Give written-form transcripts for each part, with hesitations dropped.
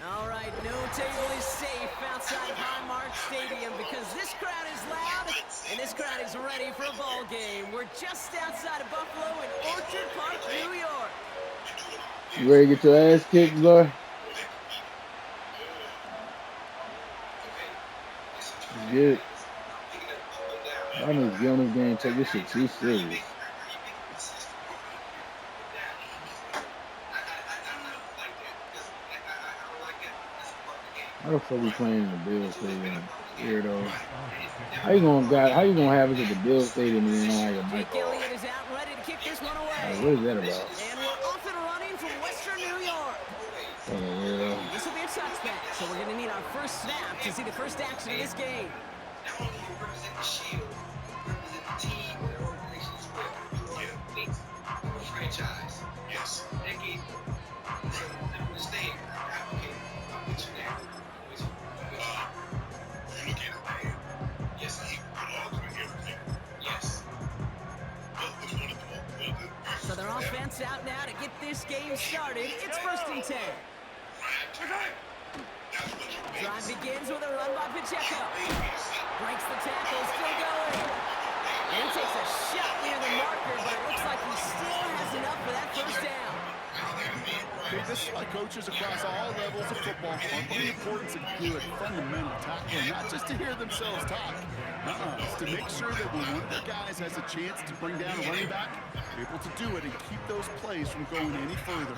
All right, no table is safe outside Highmark Stadium because this crowd is loud and this crowd is ready for a ball game. We're just outside of Buffalo in Orchard Park, New York. You ready to get your ass kicked, boy? Good. I need to get on this game and take this shit too serious. How the fuck we playing in the Bills Stadium? Weirdo. How you gonna have us at the Bills Stadium and you don't have your mic on? Elliott is out ready to kick this one away. What is that about? And we're off and running from Western New York. Weirdo. This will be a touchback, so we're gonna need our first snap to see the first action of this game. Yes. So their offense out now to get this game started. It's 1st and 10. Drive begins with a run by Pacheco. Breaks the tackle, still going. And he takes a shot near the marker, but it looks like he still has enough for that first down. This is why coaches across all levels of football on the importance of good fundamental tackling, not just to hear themselves talk. It's to make sure that when one of their guys has a chance to bring down a running back, they're able to do it and keep those plays from going any further.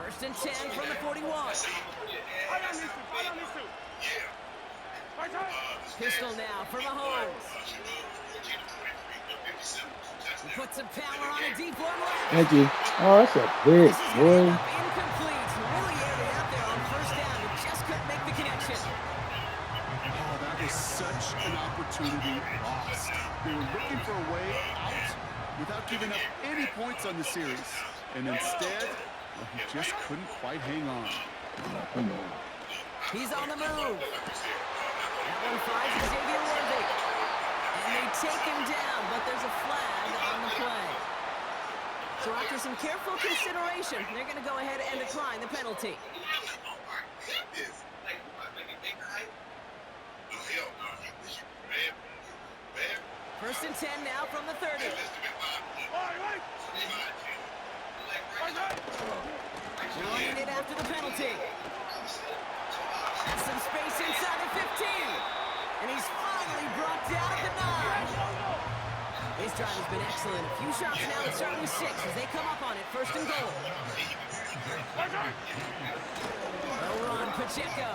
First and 10 from the 41. Pistol now for Mahomes. He puts some power on a deep one left. Thank you. Oh, that's a big boy. Incomplete. Really aired it out there on first down, but just couldn't make the connection. Oh, that was such an opportunity lost. They were looking for a way out without giving up any points on the series. And instead, well, he just couldn't quite hang on. He's on the move. That one finds Xavier Worthy. And they take him down, but there's a flag on the play. So after some careful consideration, they're going to go ahead and decline the penalty. First and 10 now from the 30. Running it after the penalty. Some space inside the 15. And he's finally brought down at the 9. His drive has been excellent. A few shots now at starting 6 as they come up on it. First and goal. No run, Pacheco.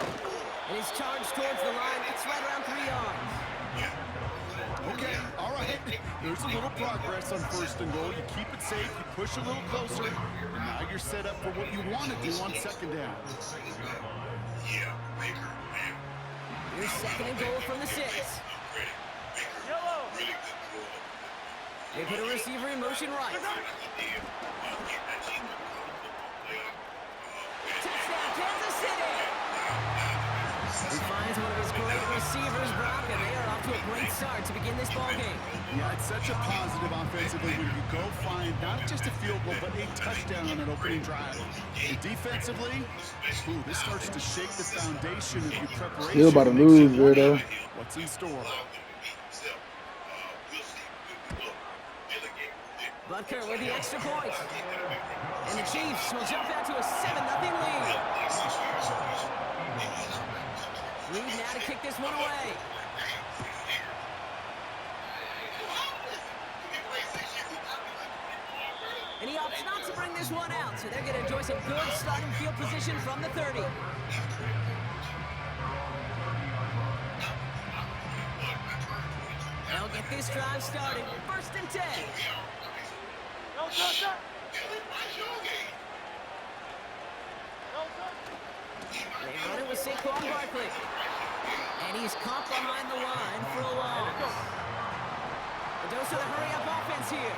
And he's charged towards the line. That's right around 3 yards. Okay, all right. There's a little progress on first and goal. You keep it safe, you push a little closer, and now you're set up for what you want to do on second down. Here's second and goal from the 6. They put a receiver in motion right. Touchdown, Kansas City! He finds one of his great receivers, Brock, and they are off to a great start to begin this ball game. Yeah, it's such a positive offensively when you go find not just a field goal, but a touchdown on an opening drive. And defensively, this starts to shake the foundation of your preparation. Still about to lose, weirdo. What's in store? Butker with the extra point. And the Chiefs will jump out to a 7-0 lead. one away. And he opts not to bring this one out, so they're going to enjoy some good starting field position from the 30. They'll get this drive started. 1st and 10. They run it with Saquon Barkley. And he's caught behind the line for a loss. A dose of the hurry-up offense here.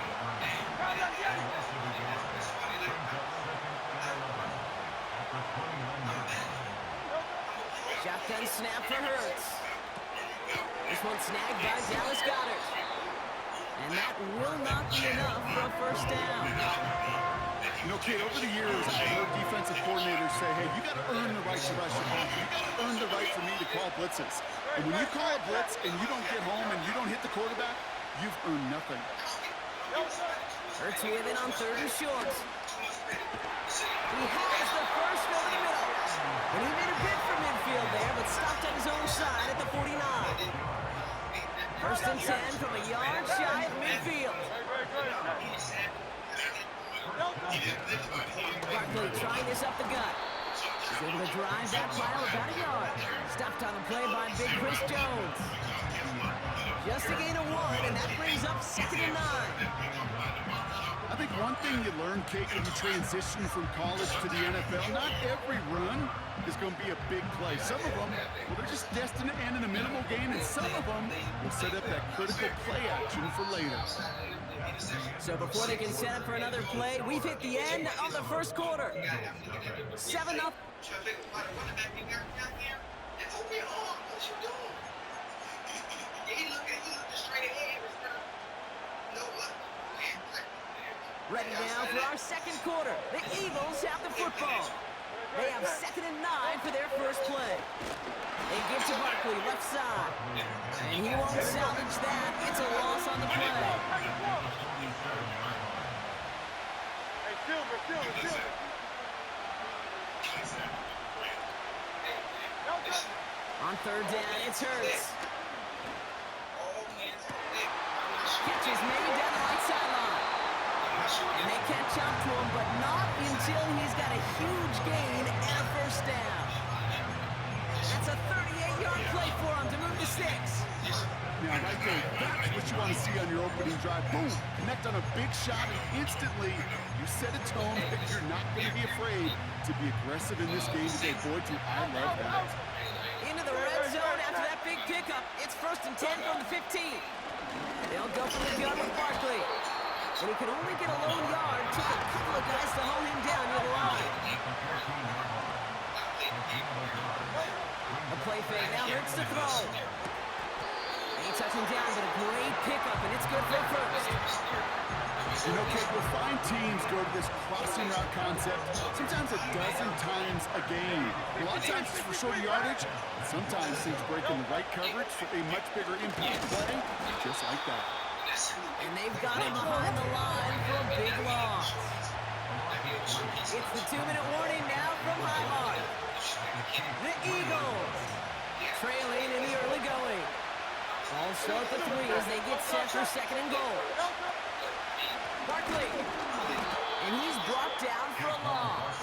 Shotgun snap for Hurts. This one snagged by Dallas Goedert. And that will not be enough for a 1st down. You know, kid, over the years, I've heard defensive coordinators say, hey, you got to earn the right to rush your passer. You got to earn the right for me to call blitzes. And when you call a blitz and you don't get home and you don't hit the quarterback, you've earned nothing. Hurts with it on 3rd and short. He has the first over the middle. And he made a bid for midfield there, but stopped on his own side at the 49. 1st and 10 from a yard shy of midfield. Barkley trying this up the gut. He's able to drive that pile about a yard. Stopped on the play by Big Chris Jones. Just a gain of 1, and that brings up 2nd and 9. I think one thing you learn, Kate, when you transition from college to the NFL, not every run is going to be a big play. Some of them, well, they're just destined to end in a minimal gain, and some of them will set up that critical play action for later. So before they can set up for another play, we've hit the end of the 1st quarter. 7-0. Ready now for our 2nd quarter. The Eagles have the football. They have 2nd and 9 for their first play. They give to Barkley, left side. And he won't salvage that. It's a loss on the play. On 3rd down, it's Hurts. Catch is made down the right sideline. And they catch up to him, but not until he's got a huge gain and a 1st down. That's a 38-yard play for him to move to 6. Now, right there, that's what you want to see on your opening drive. Boom, connect on a big shot, and instantly you set a tone that you're not going to be afraid to be aggressive in this game today. Boy, do I love that. Into the red zone after that big pickup. It's 1st and 10 from the 15. They'll go for the gun with Barkley. But he could only get a lone yard. Took a couple of guys to hold him down near the line. A play fake. Now Hurts to throw. He touched him down, but a great pickup, and it's good for a 1st. You know, Kate, we'll find teams go to this crossing route concept sometimes a dozen times a game. A lot of times it's for shorter yardage, but sometimes things break in the right coverage for a much bigger impact play, just like that. And they've got him behind the line for a big loss. It's the 2-minute warning now from Highmark. The Eagles trailing in the early going. Ball start the 3 as they get set for 2nd and goal. Barkley. And he's brought down for a loss.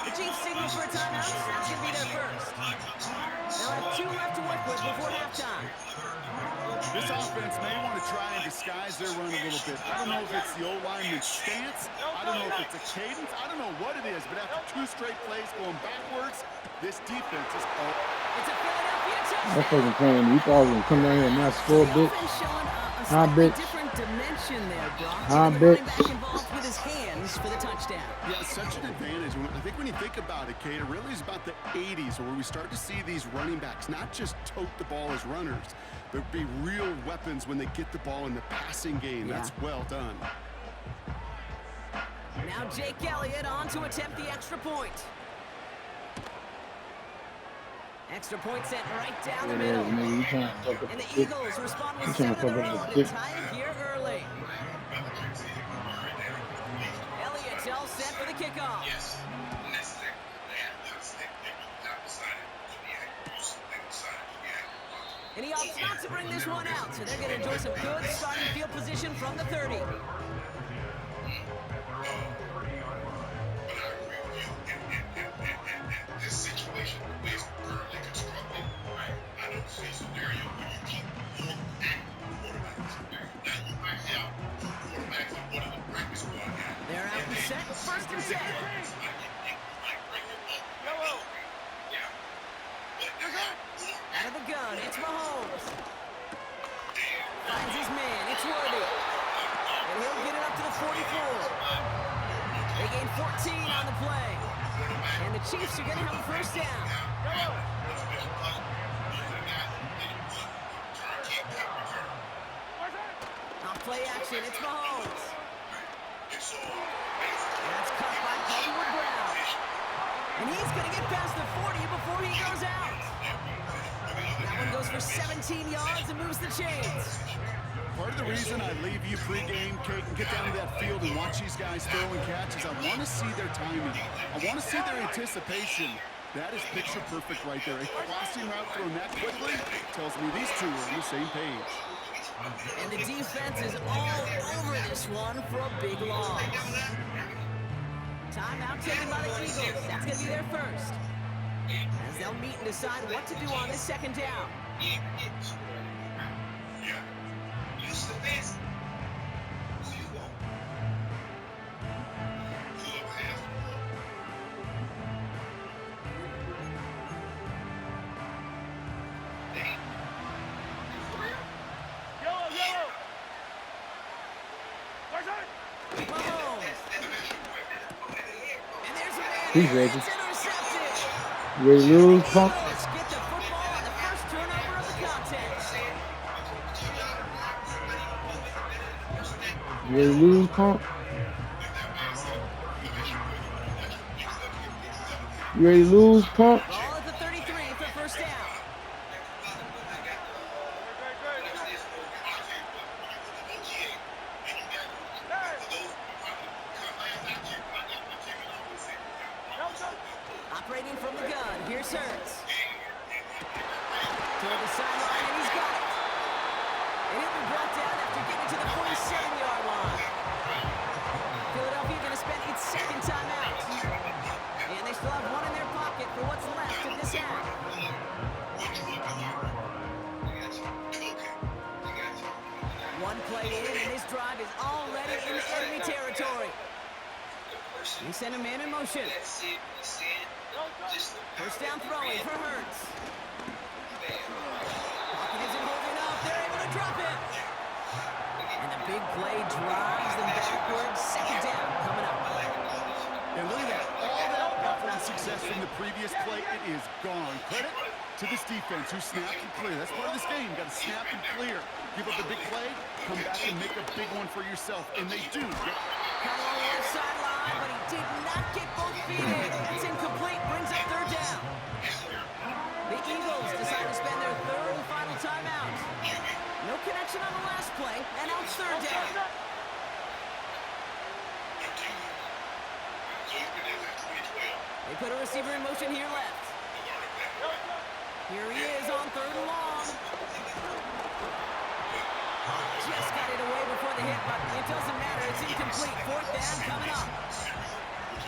The Chiefs signal for a timeout. That's going to be their 1st. They'll have 2 left to work with before halftime. This offense may want to try and disguise their run a little bit. I don't know if it's the O-lineman's stance. I don't know if it's a cadence. I don't know what it is, but after 2 straight plays going backwards, this defense is all... It's a Philadelphia touchdown. That fucking plan. You thought I was gonna come down here and not score a bit. Huh, bitch? Different dimension there, Brock. Huh, The bitch? running back involved with his hands for the touchdown. Yeah, such an advantage. I think when you think about it, Kate, it really is about the 80s where we start to see these running backs not just tote the ball as runners, but be real weapons when they get the ball in the passing game. Yeah. That's well done. Now Jake Elliott on to attempt the extra point. Extra point sent right down the middle. You trying to fuck up And the the stick. Eagles respond You with trying 7 to in a fuck row up the to stick. tie it here early. Elliott's all set for the kickoff. Yes. And that's the thing. They have to stick. They've decided to be able to do some things. And he opts not to bring this one out, so they're going to enjoy some good starting field position from the 30. This situation is currently constructed, right? I don't see a scenario where you keep four active quarterbacks. Now you might have two quarterbacks in one of the practice squad guys. They're out and set, first and 10. Out of the gun, it's Mahomes. Finds his man, it's Worthy. And he'll get it up to the 44. They gain 14 on the play. And the Chiefs are going to have a first down. Off play action, it's Mahomes. That's caught by Hollywood Brown. And he's going to get past the 40 before he goes out. That one goes for 17 yards and moves the chains. Part of the reason I leave you pregame, Kate, and get down to that field and watch these guys throw and catch is I want to see their timing. I want to see their anticipation. That is picture perfect right there. A crossing route thrown that quickly tells me these two are on the same page. And the defense is all over this one for a big loss. Timeout taken by the Eagles. That's going to be their first. As they'll meet and decide what to do on this second down. He's ready. You ready to lose, punk? Let's get the football on the first turnover of the contest. You ready to lose, punk? You ready to lose, punk? Ball at the 33 for first down. Operating from the gun, here's Hurts. Toward the sideline, and he's got it. And he'll be brought down after getting to the 47-yard line. Philadelphia going to spend its second timeout. And they still have one in their pocket for what's left of this half. One play in, and this drive is already in enemy territory. They send a man in motion. First down throwing for Hurts. Pocket isn't holding up. They're able to drop it. And the big play drives them backwards. Second down coming up. And look at that. All that effort and success from the previous play, it is gone. Credit to this defense who snapped and clear. That's part of this game. You got to snap and clear. Give up a big play, come back and make a big one for yourself. And they do. Caught on the left sideline, but he did not get both feet in. It's incomplete, brings up third down. The Eagles decide to spend their third and final timeout. No connection on the last play, and now it's third down. They put a receiver in motion here left. Here he is on third and long. Just got it away before the hit, but it doesn't matter. It's incomplete. Fourth down coming up.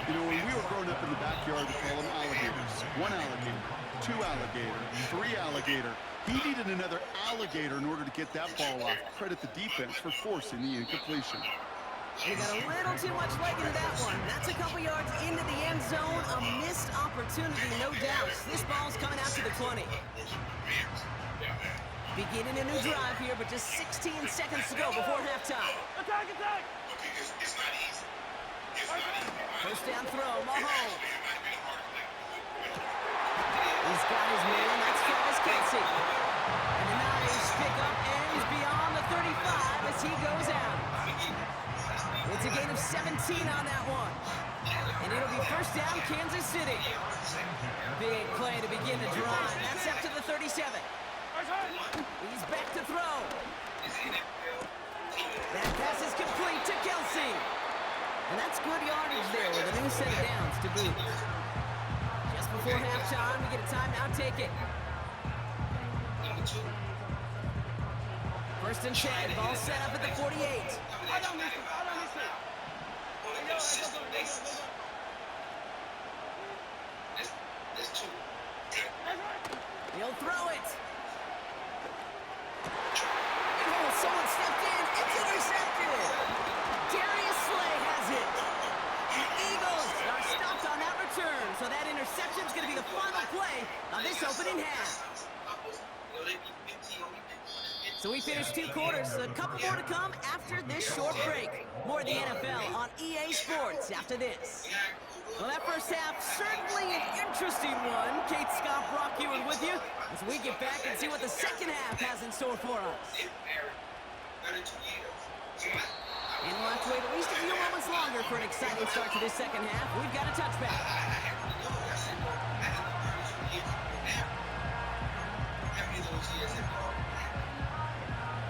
You know, when we were growing up in the backyard, we call them alligators. One alligator, two alligator, three alligator. He needed another alligator in order to get that ball off. Credit the defense for forcing the incompletion. He got a little too much leg into that one. That's a couple yards into the end zone. A missed opportunity, no doubt. This ball's coming out to the 20. Beginning a new drive here, but just 16 seconds to go before halftime. Attack! It's not easy. First down throw, Mahomes. He's got his man, that's Travis Kelce. And the nice pickup ends beyond the 35 as he goes out. It's a gain of 17 on that one. And it'll be first down, Kansas City. Big play to begin the drive. That's up to the 37. He's back to throw. That pass is complete to Kelce. And that's good yardage there with a new set of downs to boot. Just before halftime, we get a timeout taken. First and 10, ball set up at the 48. That's two. He'll throw it. Oh, someone stepped in. It's intercepted. Darius Slay has it. The Eagles are stopped on that return, so that interception is going to be the final play of this opening half. So we finished 2 quarters. A couple more to come after this short break. More of the NFL on EA Sports after this. Well, that first half, certainly an interesting one. Kate Scott, Brock Ewan with you as we get back and see what the second half has in store for us. And we'll have to wait at least a few moments longer for an exciting start to this second half. We've got a touchback.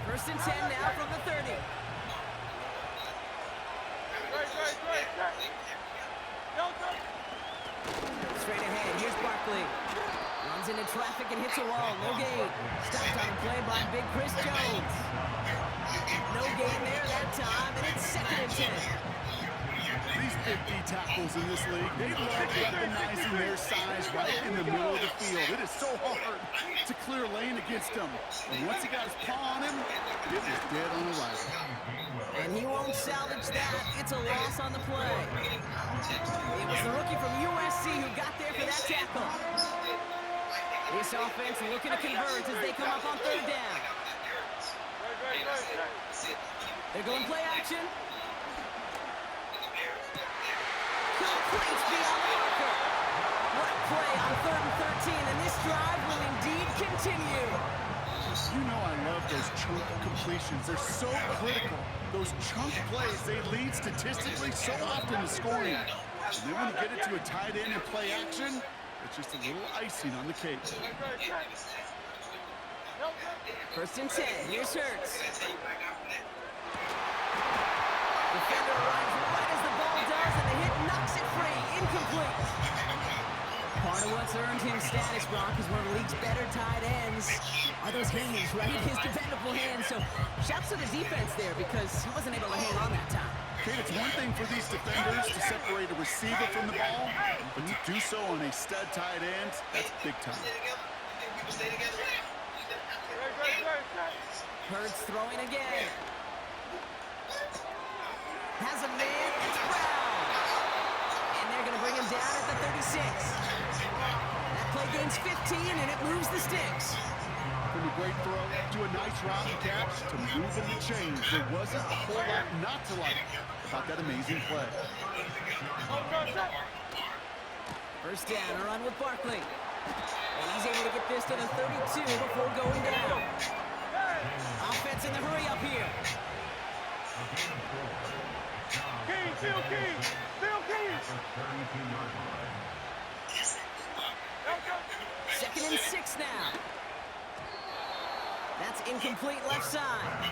First and 10 now from the 30. Straight ahead, here's Barkley. Runs into traffic and hits a wall. No gain. Stopped on the play by Big Chris Jones. No gain there that time, and it's second and 10. These big D tackles in this league, they love recognizing their size right in the middle of the field. It is so hard to clear lane against them. And once he got his paw on him, it was dead on arrival. And he won't salvage that. It's a loss on the play. It was the rookie from USC who got there for that tackle. This offense looking to convert as they come up on third down. They're going play action. Complete beyond the marker. What a play on 3rd and 13, and this drive will indeed continue. You know I love those chunk completions. They're so critical. Those chunk plays, they lead statistically so often to scoring. And then when you get it to a tight end and play action, it's just a little icing on the cake. First and 10, here's Hurts. Defender arrives right as the ball does, and the hit knocks it free. Incomplete. Part of what's earned him status, Brock, is one of the league's better tight ends. Are those hands, right? His dependable hands. So shouts to the defense there because he wasn't able to hang on that time. Kate, it's one thing for these defenders to separate a receiver from the ball, but to do so on a stud tight end, that's big time. Hurts throwing again. Has a man, it's Brown. And they're going to bring him down at the 36. That play gains 15, and it moves the sticks. From a great throw to a nice route and catch to moving the chains. There wasn't a whole lot not to like about that amazing play. First down, a run with Barkley. And he's able to get this to the 32 before going down. Offense in the hurry up here. Phil King! Second and 6 now. That's incomplete left side.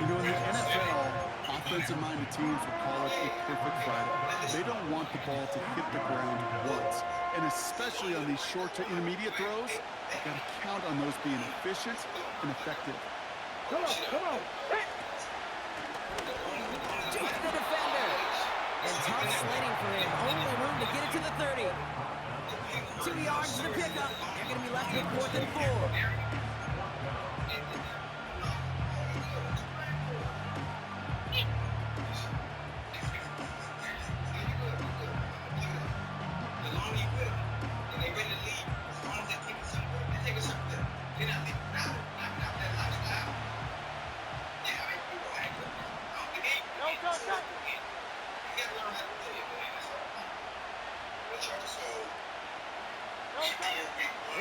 You know, in the NFL, offensive-minded teams will call it a perfect Friday. They don't want the ball to hit the ground once. And especially on these short to intermediate throws, you've got to count on those being efficient and effective. Come on. Jukes the defender. And tough sledding for him. Only room to get it to the 30. 2 yards to the pickup. They're going to be left with 4th and 4.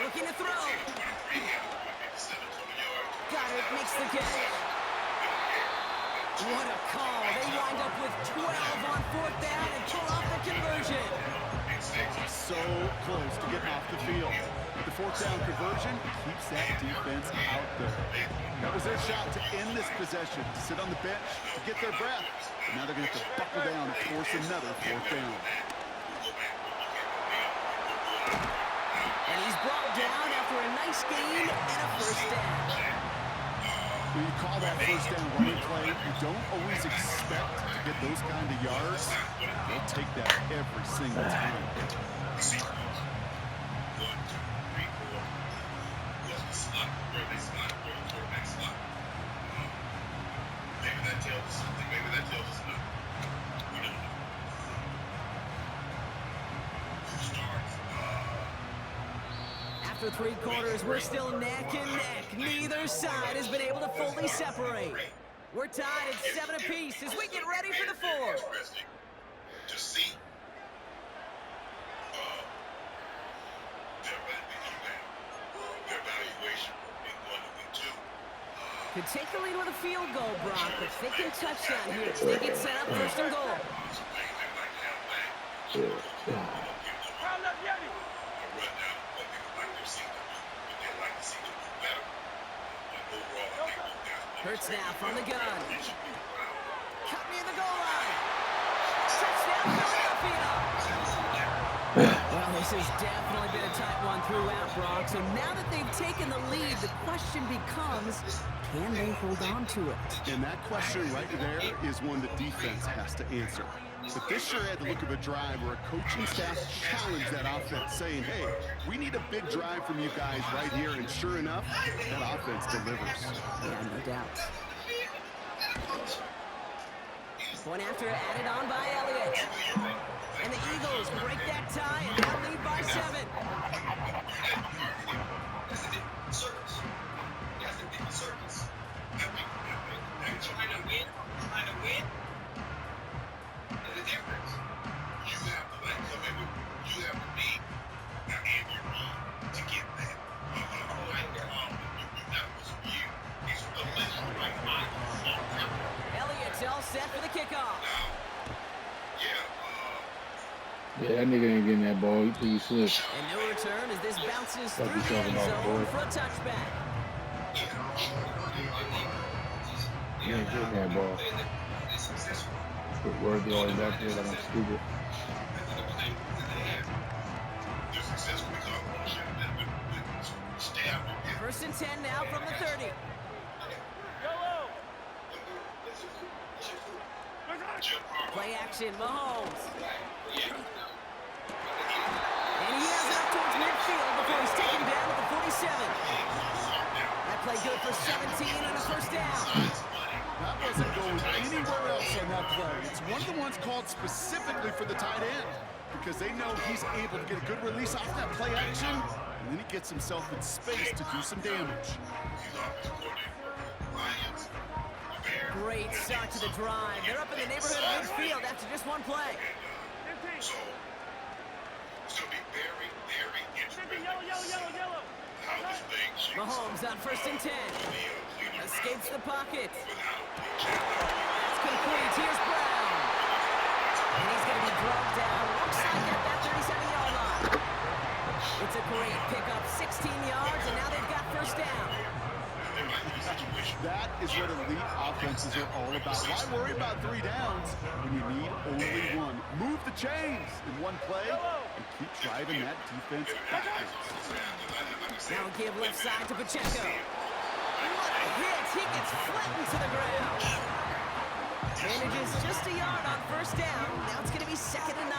Looking to throw. Goddard makes the catch. What a call. They wind up with 12 on 4th down and pull off the conversion. So close to getting off the field. The 4th down conversion keeps that defense out there. That was their shot to end this possession, to sit on the bench, to get their breath. But now they're going to have to buckle down and force another 4th down. And he's brought down after a nice gain and a first down. When you call that first down running play, you don't always expect to get those kind of yards. They'll take that every single time. Maybe that tells us something. Maybe that tells us nothing. We don't know. Who starts? After 3 quarters, we're still neck and neck. Neither side has been able to fully separate. We're tied at 7 apiece as we get ready for the 4th. Interesting to see their evaluation in 1 and 2. Could take the lead with a field goal, Brock, but thinking touchdown here as they get set up 1st and goal. Round up, Yeti. Hurts now from the gun. Cut near the goal line. Touchdown, Philadelphia. Well, this has definitely been a tight one throughout, Brock. So now that they've taken the lead, the question becomes, can they hold on to it? And that question right there is one the defense has to answer. But this sure had the look of a drive where a coaching staff challenged that offense, saying, hey, we need a big drive from you guys right here. And sure enough, that offense delivers. Yeah, no doubt. One after added on by Elliott. And the Eagles break that tie and now lead by 7. Elliott's all set for the kickoff. Yeah, that nigga ain't getting that ball. He pretty slick. And no return as this bounces Like through you the talking end about, zone boy. for a touchback. He ain't getting that ball. Put Worthy all the way back there like I'm stupid. First and 10 now from the 30. Yellow. Play action, Mahomes. And he has it up towards midfield before he's taken down at the 47. That play good for 17 and a first down. That wasn't going anywhere else on that play. It's one of the ones called specifically for the tight end because they know he's able to get a good release off that play action, and then he gets himself in space to do some damage. Great start to the drive. They're up in the neighborhood of midfield after just one play. 15. It's going to be very, very interesting. Yellow. Mahomes on first and 10. Escapes the pocket. That's complete. Here's Brown. And he's going to be brought down. Looks like at that 37-yard line. It's a great pickup. 16 yards, and now they've got first down. That is what elite offenses are all about. Why worry about 3 downs when you need only 1? Move the chains in one play and keep driving that defense backwards. Now a give left side to Pacheco. What a hit. He gets flattened to the ground. Manages just a yard on first down. Now it's going to be 2nd and 9.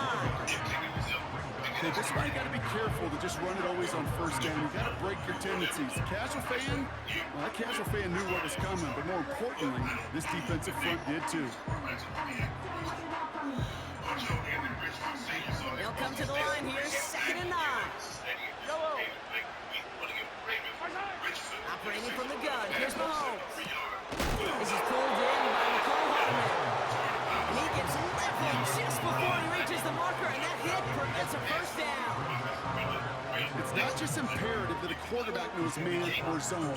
Okay, this is why you got to be careful to just run it always on first down. You got to break your tendencies. The casual fan, well, that casual fan knew what was coming, but more importantly, this defensive front did too. They'll come to the line here, 2nd and 9. Yellow. Operating from the gun, here's Mahomes. This is pulled in by McCall Hardman. And he gets leveled just before he reaches the marker, and that hit prevents a first down. It's not just imperative that a quarterback knows man or zone.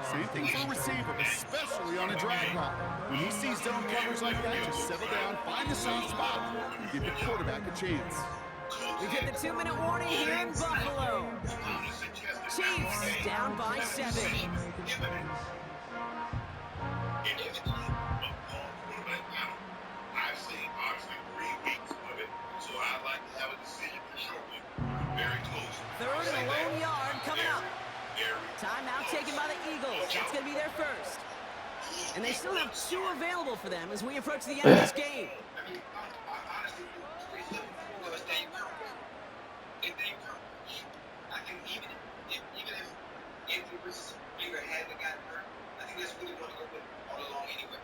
Same thing for a receiver, especially on a drag route. When he sees zone coverage like that, just settle down, find the soft spot, and give the quarterback a chance. We get the 2-minute warning here in Buffalo. Chiefs down by 7. I've seen obviously 3 weeks of it, so I'd like to have a decision shortly. Very close. 3rd and a lone yard coming up. Timeout taken by the Eagles. That's going to be their first. And they still have 2 available for them as we approach the end of this game. I mean, honestly, because they were. I think even if Anthony Richardson Finger hadn't gotten hurt, I think that's really going to go with all along anyway.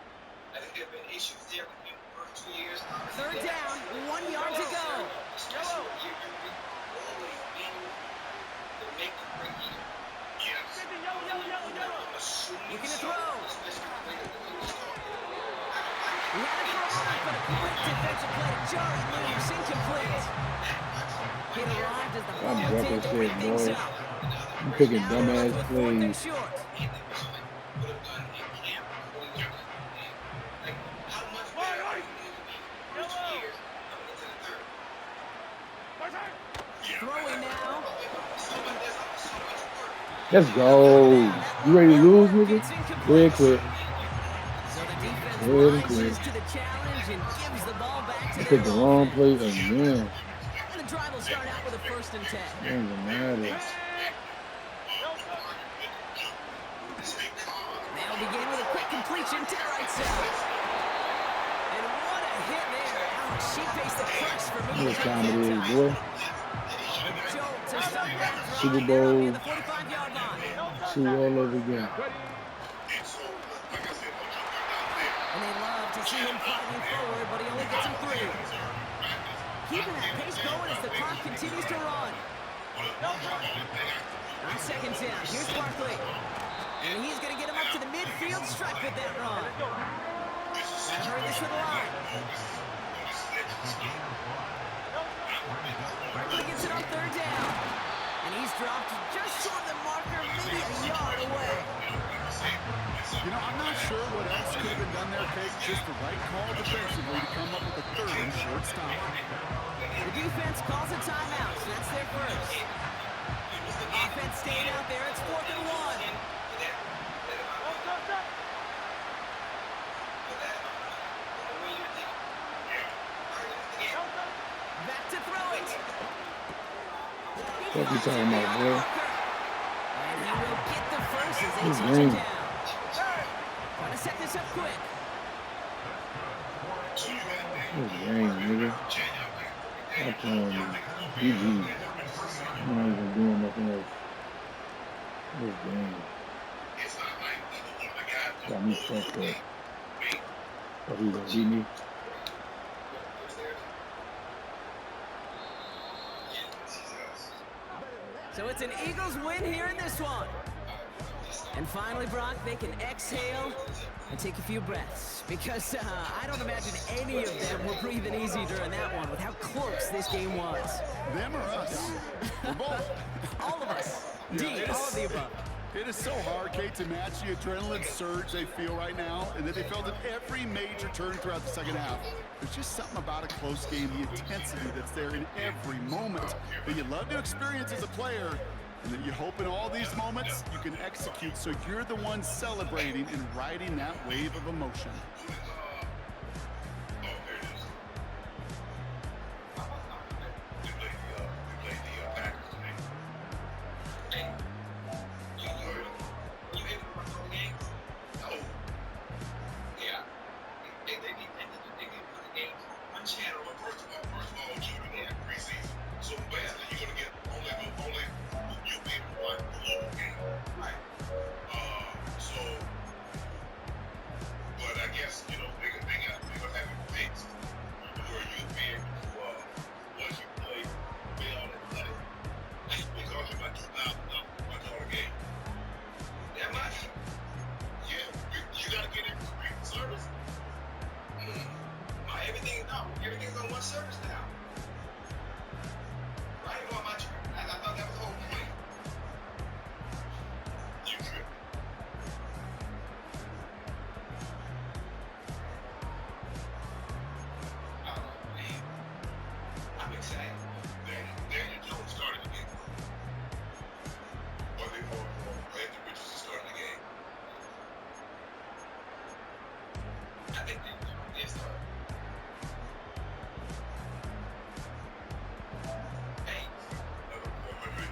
I think there have been issues there with him the first 2 years. 3rd down, 1 yard to go. Especially when you're always in the make or break year. Yes. Looking to throw. Especially the way that he was talking. He had it for a moment, but a quick defensive play to jar it loose, incomplete. It arrived as the I'm ball bucking did to shit, bring things boy. up. You picking Now they're dumbass left with 4th and plays. short. Would have done in camp before he got like how much better are you going to be the first 2 years coming into the third? Throwing now. So much work. Let's go. You ready to lose, nigga? It's Go incomplete. ahead, quit. So the defense Go ahead and rises quit. to the challenge and gives the ball back to You their picked the wrong offense. play again. And the drive will start out with a 1st and 10. Doesn't matter. They'll begin with a quick completion to the right side. And what a hit there. Ouch, she faced the crux for moving This the time it is, time. boy. Joe to start that drive. Super They're up Bowl. near the 45-yard line. See you all over again. And they love to see him fighting forward, but he only gets him 3. Keeping that pace going as the clock continues to run. On 2nd down, here's Barkley. And he's going to get him up to the midfield stripe with that run. Gotta hurry this to the line. Barkley gets it on 3rd down. And he's dropped just short of the marker, maybe a yard away. You know, I'm not sure what else could have been done there, Kate. Just the right call defensively to come up with a 3rd and short stop. The defense calls a timeout, so that's their first. Offense staying out there. It's 4th and 1. Back to throw it. What you talking about, boy? And he will get the first as they Good touch him game. down. Trying to set this up quick. Good game, nigga. I'm telling you. GG. I'm not even doing nothing else. Good game. Got me fucked up. Thought he was gonna beat me. So it's an Eagles win here in this one. And finally, Brock, they can exhale and take a few breaths. Because I don't imagine any of them were breathing easy during that one with how close this game was. Them or us? We're both. All of us. Yeah, D, all of the above. It is so hard, Kate, to match the adrenaline surge they feel right now, and that they felt at every major turn throughout the second half. There's just something about a close game, the intensity that's there in every moment that you love to experience as a player, and that you hope in all these moments you can execute so you're the one celebrating and riding that wave of emotion. Everything's on one service now. Right? Or am I tripping? I thought that was the whole point. You tripping. I don't know, man. I'm excited. Daniel Jones started the game. Or Anthony Richardson started the game. I think